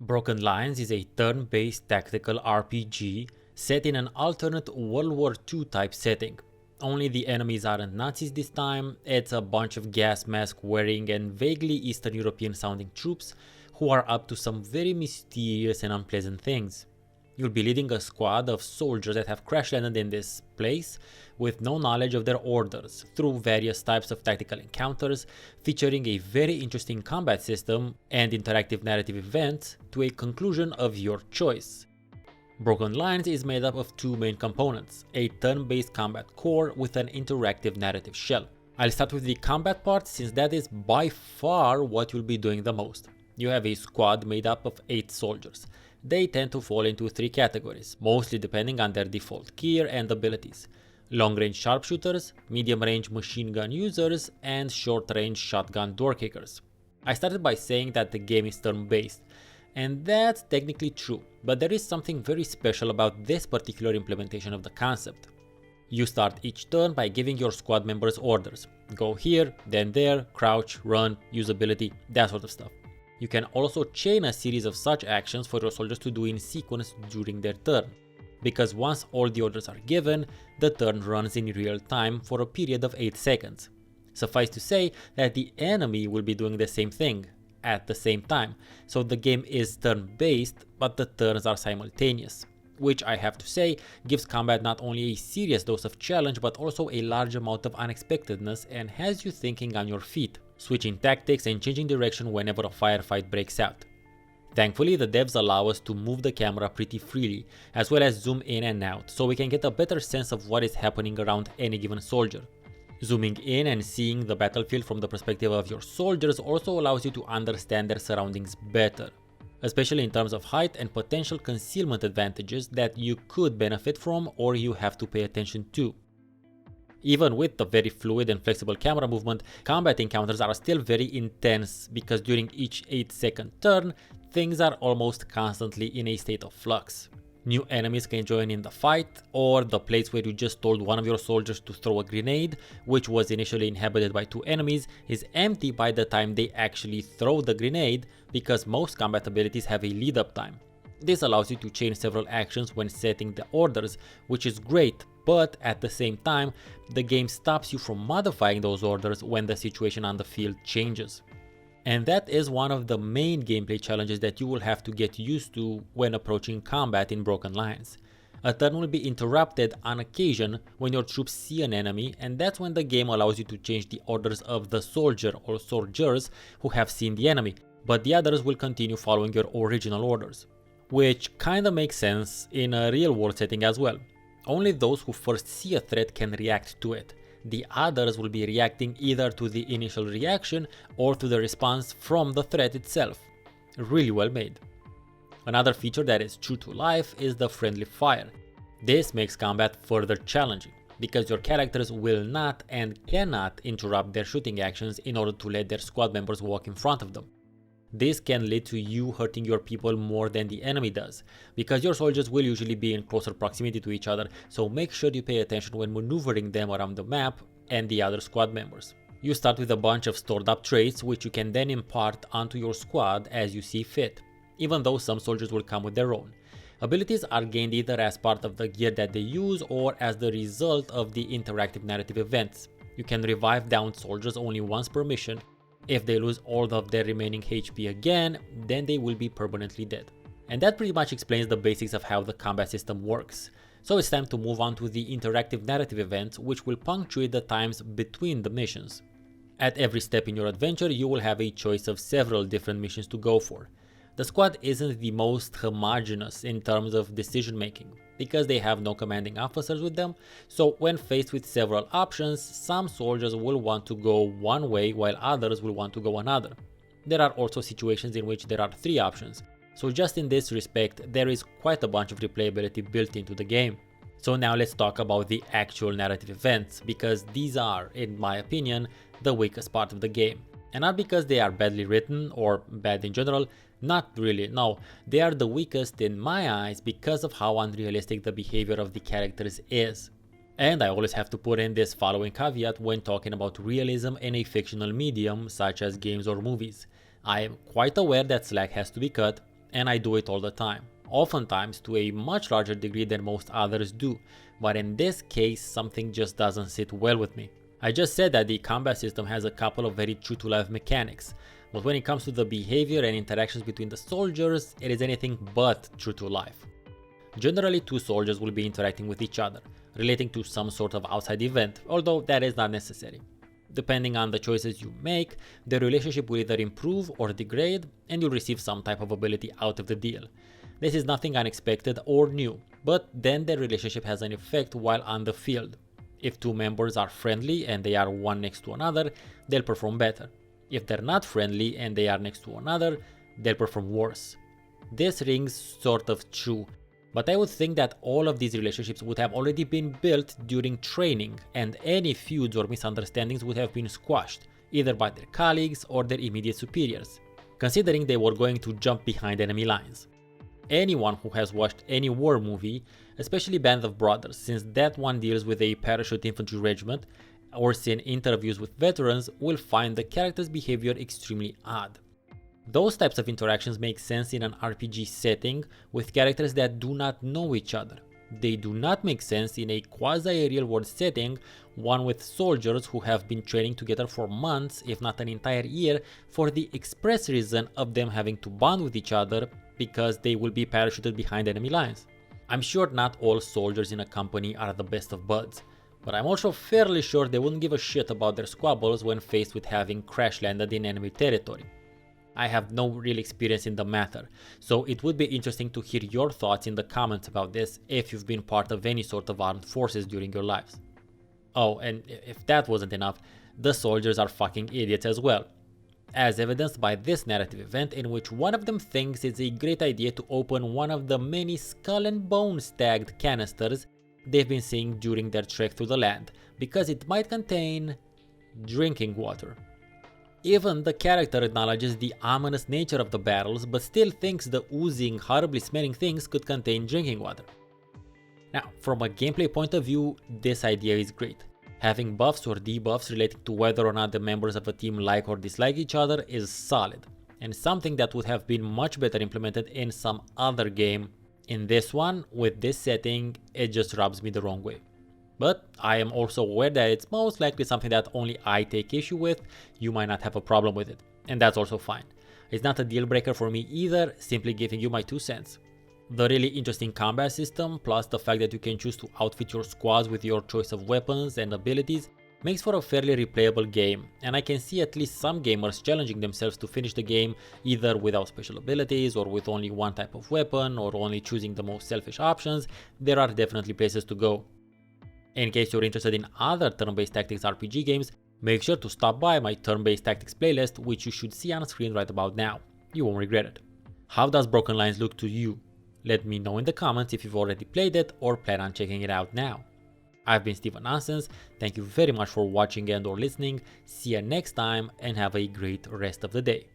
Broken Lines is a turn-based tactical RPG set in an alternate World War II type setting. Only the enemies aren't Nazis this time, it's a bunch of gas mask wearing and vaguely Eastern European sounding troops who are up to some very mysterious and unpleasant things. You'll be leading a squad of soldiers that have crash landed in this place with no knowledge of their orders through various types of tactical encounters featuring a very interesting combat system and interactive narrative events to a conclusion of your choice. Broken Lines is made up of two main components, a turn-based combat core with an interactive narrative shell. I'll start with the combat part since that is by far what you'll be doing the most. You have a squad made up of 8 soldiers. They tend to fall into 3 categories, mostly depending on their default gear and abilities. Long-range sharpshooters, medium-range machine gun users, and short-range shotgun door kickers. I started by saying that the game is turn-based, and that's technically true, but there is something very special about this particular implementation of the concept. You start each turn by giving your squad members orders. Go here, then there, crouch, run, use ability, that sort of stuff. You can also chain a series of such actions for your soldiers to do in sequence during their turn, because once all the orders are given, the turn runs in real time for a period of 8 seconds. Suffice to say that the enemy will be doing the same thing at the same time, so the game is turn-based, but the turns are simultaneous, which I have to say gives combat not only a serious dose of challenge but also a large amount of unexpectedness and has you thinking on your feet, switching tactics and changing direction whenever a firefight breaks out. Thankfully, the devs allow us to move the camera pretty freely, as well as zoom in and out, so we can get a better sense of what is happening around any given soldier. Zooming in and seeing the battlefield from the perspective of your soldiers also allows you to understand their surroundings better, especially in terms of height and potential concealment advantages that you could benefit from or you have to pay attention to. Even with the very fluid and flexible camera movement, combat encounters are still very intense because during each 8-second turn, things are almost constantly in a state of flux. New enemies can join in the fight, or the place where you just told one of your soldiers to throw a grenade, which was initially inhabited by 2 enemies, is empty by the time they actually throw the grenade because most combat abilities have a lead up time. This allows you to chain several actions when setting the orders, which is great, but at the same time, the game stops you from modifying those orders when the situation on the field changes. And that is one of the main gameplay challenges that you will have to get used to when approaching combat in Broken Lines. A turn will be interrupted on occasion when your troops see an enemy, and that's when the game allows you to change the orders of the soldier or soldiers who have seen the enemy, but the others will continue following your original orders. Which kinda makes sense in a real world setting as well. Only those who first see a threat can react to it. The others will be reacting either to the initial reaction or to the response from the threat itself. Really well made. Another feature that is true to life is the friendly fire. This makes combat further challenging, because your characters will not and cannot interrupt their shooting actions in order to let their squad members walk in front of them. This can lead to you hurting your people more than the enemy does, because your soldiers will usually be in closer proximity to each other, so make sure you pay attention when maneuvering them around the map and the other squad members. You start with a bunch of stored up traits which you can then impart onto your squad as you see fit, even though some soldiers will come with their own. Abilities are gained either as part of the gear that they use or as the result of the interactive narrative events. You can revive downed soldiers only once per mission. If they lose all of their remaining HP again, then they will be permanently dead. And that pretty much explains the basics of how the combat system works. So it's time to move on to the interactive narrative events, which will punctuate the times between the missions. At every step in your adventure, you will have a choice of several different missions to go for. The squad isn't the most homogeneous in terms of decision making, because they have no commanding officers with them, so when faced with several options, some soldiers will want to go one way while others will want to go another. There are also situations in which there are 3 options, so just in this respect there is quite a bunch of replayability built into the game. So now let's talk about the actual narrative events, because these are, in my opinion, the weakest part of the game. And not because they are badly written or bad in general, not really, no, they are the weakest in my eyes because of how unrealistic the behavior of the characters is. And I always have to put in this following caveat when talking about realism in a fictional medium such as games or movies. I am quite aware that slack has to be cut, and I do it all the time, oftentimes to a much larger degree than most others do, but in this case something just doesn't sit well with me. I just said that the combat system has a couple of very true to life mechanics, but when it comes to the behavior and interactions between the soldiers, it is anything but true to life. Generally, two soldiers will be interacting with each other, relating to some sort of outside event, although that is not necessary. Depending on the choices you make, the relationship will either improve or degrade, and you'll receive some type of ability out of the deal. This is nothing unexpected or new, but then the relationship has an effect while on the field. If two members are friendly and they are one next to another, they'll perform better. If they're not friendly and they are next to another, they'll perform worse. This rings sort of true, but I would think that all of these relationships would have already been built during training, and any feuds or misunderstandings would have been squashed, either by their colleagues or their immediate superiors, considering they were going to jump behind enemy lines. Anyone who has watched any war movie, especially Band of Brothers, since that one deals with a parachute infantry regiment, or seen interviews with veterans, will find the character's behavior extremely odd. Those types of interactions make sense in an RPG setting with characters that do not know each other. They do not make sense in a quasi-real world setting, one with soldiers who have been training together for months, if not an entire year, for the express reason of them having to bond with each other because they will be parachuted behind enemy lines. I'm sure not all soldiers in a company are the best of buds, but I'm also fairly sure they wouldn't give a shit about their squabbles when faced with having crash landed in enemy territory. I have no real experience in the matter, so it would be interesting to hear your thoughts in the comments about this if you've been part of any sort of armed forces during your lives. Oh, and if that wasn't enough, the soldiers are fucking idiots as well, as evidenced by this narrative event in which one of them thinks it's a great idea to open one of the many skull and bones tagged canisters they've been seeing during their trek through the land, because it might contain drinking water. Even the character acknowledges the ominous nature of the battles, but still thinks the oozing, horribly smelling things could contain drinking water. Now, from a gameplay point of view, this idea is great. Having buffs or debuffs relating to whether or not the members of a team like or dislike each other is solid, and something that would have been much better implemented in some other game. In this one, with this setting, it just rubs me the wrong way. But I am also aware that it's most likely something that only I take issue with. You might not have a problem with it, and that's also fine. It's not a deal breaker for me either, simply giving you my 2 cents. The really interesting combat system, plus the fact that you can choose to outfit your squads with your choice of weapons and abilities, makes for a fairly replayable game, and I can see at least some gamers challenging themselves to finish the game either without special abilities or with only one type of weapon or only choosing the most selfish options. There are definitely places to go. In case you're interested in other turn-based tactics RPG games, make sure to stop by my turn-based tactics playlist, which you should see on screen right about now. You won't regret it. How does Broken Lines look to you? Let me know in the comments if you've already played it or plan on checking it out now. I've been StefaNonsense, thank you very much for watching and or listening, see you next time and have a great rest of the day.